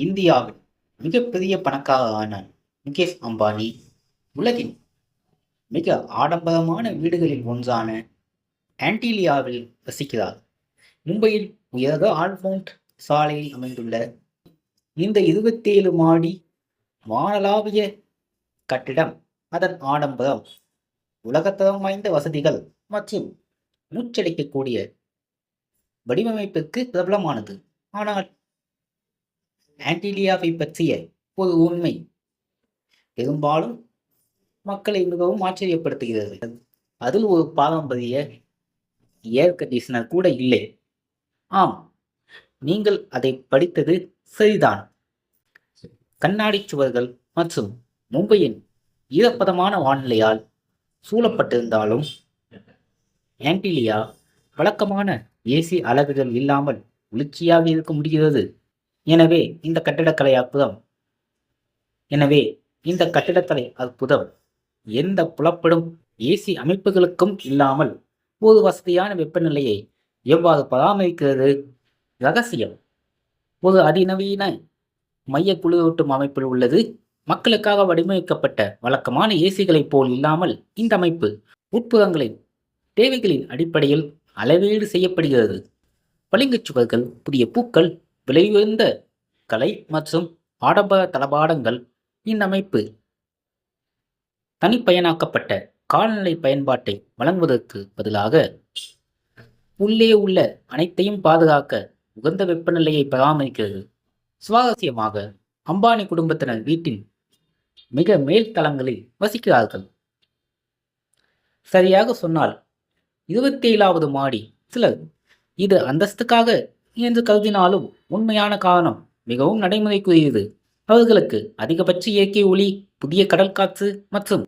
இந்தியாவின் மிகப்பெரிய பணக்காரரான முகேஷ் அம்பானி உலகின் மிக ஆடம்பரமான வீடுகளில் ஒன்றான ஆன்டிலியாவில் வசிக்கிறார். மும்பையில் உயர்ந்த ஆல்மவுண்ட் சாலையில் அமைந்துள்ள இந்த 27 மாடி வானளாவிய கட்டிடம் அதன் ஆடம்பரம், உலகத்தரம் வாய்ந்த வசதிகள் மற்றும் மூச்சடைக்கக்கூடிய வடிவமைப்பிற்கு பிரபலமானது. ஆனால் ஆன்டிலியாவை பற்றிய ஒரு உண்மை பெரும்பாலும் மக்களை மிகவும் ஆச்சரியப்படுத்துகிறது. அதில் ஒரு பாரம்பரிய ஏர் கண்டிஷனர் கூட இல்லை. ஆம், நீங்கள் அதை படித்தது சரிதான். கண்ணாடி சுவர்கள் மற்றும் மும்பையின் ஈரப்பதமான வானிலையால் சூழப்பட்டிருந்தாலும் ஆன்டிலியா வழக்கமான ஏசி அலகுகள் இல்லாமல் குளிர்ச்சியாக இருக்க முடிகிறது. எனவே இந்த கட்டிடக்கலை அற்புதம் எந்த புலப்படும் ஏசி அமைப்புகளுக்கும் இல்லாமல் ஒரு வசதியான வெப்பநிலையை எவ்வாறு பராமரிக்கிறது? ரகசியம் ஒரு அதிநவீன மைய குளிரூட்டும் அமைப்பில் உள்ளது. மக்களுக்காக வடிவமைக்கப்பட்ட வழக்கமான ஏசிகளைப் போல் இல்லாமல் இந்த அமைப்பு உட்புறங்களின் தேவைகளின் அடிப்படையில் அளவீடு செய்யப்படுகிறது. பளிங்குச் சுவர்கள், புதிய பூக்கள், விலையுயர்ந்த கலை மற்றும் ஆடம்பர தளபாடங்கள். இந்த அமைப்பு தனிப்பயனாக்கப்பட்ட காலநிலை பயன்பாட்டை வழங்குவதற்கு பதிலாக உள்ளே உள்ள அனைத்தையும் பாதுகாக்க உகந்த வெப்பநிலையை பராமரிக்கிறது. சுவாரஸ்யமாக, அம்பானி குடும்பத்தினர் வீட்டின் மிக மேல் தளங்களில் வசிக்கிறார்கள். சரியாக சொன்னால் 27வது மாடி. சிலர் இது அந்தஸ்துக்காக என்று கருதினாலும் உண்மையான காரணம் மிகவும் நடைமுறைக்குரியது. அவர்களுக்கு அதிகபட்ச இயற்கை ஒளி, புதிய கடல் காற்று மற்றும்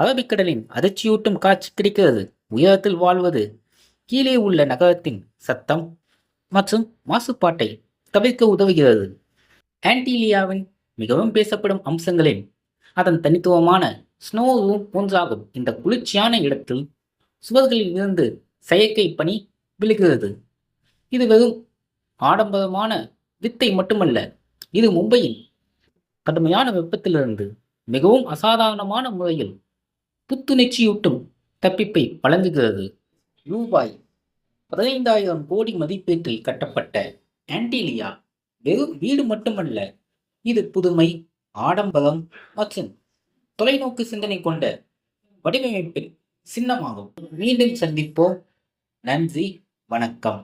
அரபிக்கடலின் அதிர்ச்சியூட்டும் காட்சி கிடைக்கிறது. உயரத்தில் வாழ்வது கீழே உள்ள நகரத்தின் சத்தம் மற்றும் மாசுபாட்டை தவிர்க்க உதவுகிறது. ஆன்டிலியாவின் மிகவும் பேசப்படும் அம்சங்களில் அதன் தனித்துவமான ஸ்னோ ரூம் ஒன்றாகும். இந்த குளிர்ச்சியான இடத்தில் சுவர்களில் இருந்து செயற்கை பனி விழுகிறது. இது வெறும் ஆடம்பரமான வித்தை மட்டுமல்ல, இது மும்பையின் கடுமையான வெப்பத்திலிருந்து மிகவும் அசாதாரணமான முறையில் புத்துணர்ச்சியூட்டும் தப்பிப்பை வழங்குகிறது. ரூபாய் 15,000 கோடி மதிப்பீட்டில் கட்டப்பட்ட ஆன்டிலியா வெறும் வீடு மட்டுமல்ல, இது புதுமை, ஆடம்பரம் மற்றும் தொலைநோக்கு சிந்தனை கொண்ட வடிவமைப்பின் சின்னமாகும். மீண்டும் சந்திப்போம். நன்றி, வணக்கம்.